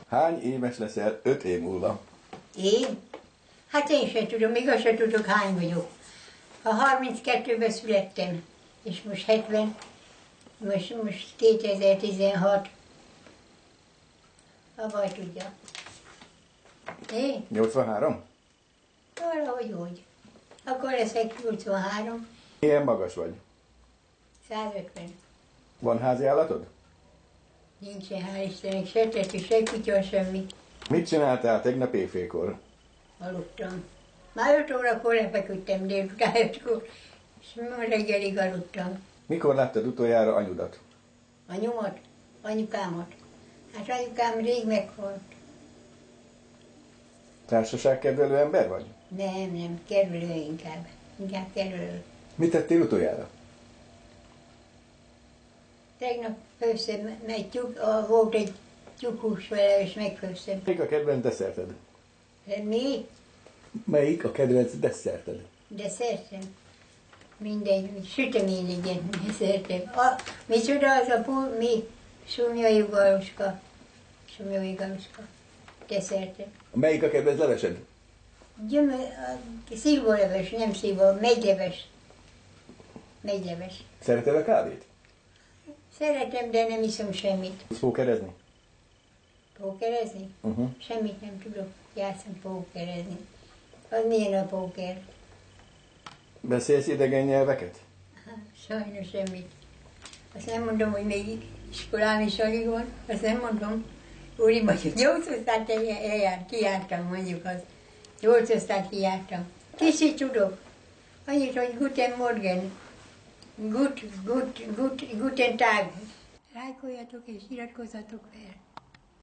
Hány éves leszel 5 év múlva? Én? Hát én sem tudom, még azt sem tudok, hány vagyok. A 32-ben születtem, és most 70, most 2016. Ha vagy tudja. Én? 83? Valahogy úgy. Akkor leszek 83. Milyen magas vagy? 150. Van házi állatod? Nincsen, hál' Istennek, se tető, se kutya, semmi. Mit csináltál tegnap éjfélkor? Aludtam. Már 5 órakor lefeküdtem, délután 5-kor, és ma reggelig aludtam. Mikor láttad utoljára anyudat? Anyumat? Anyukámat? Hát anyukám rég meghalt. Társaságkedvelő ember vagy? Nem, kerülő inkább. Inkább kerülő. Mit tettél utoljára? Tegnap főztem, volt egy tyúkhús vele, és megfőztem. Melyik a kedvenc desszerted? Mi? Melyik a kedvenc desszerted? De szeretem. Mindegy, sütemény legyen, szeretem. Micsoda az a mi? Sumjai galuska. Sumjai galuska. De szeretem. Melyik a kedvenc levesed? Szívóleves, nem szívó, megyleves. Megyleves. Szereted a kávét? Szeretem, de nem iszom semmit. Tudsz pókerezni? Pókerezni? Semmit nem tudok. Játszom pókerezni. Az milyen a póker? Beszélsz idegen nyelveket? Sajnos semmit. Azt nem mondom, hogy még iskolám is alig van. Azt nem mondom. Úri vagyok. 8 osztályt kijártam, mondjuk az. 8 osztályt kijártam. Kicsit tudok. Annyit, hogy Guten Morgen. Guten Tag. Lájkoljatok és iratkozzatok fel.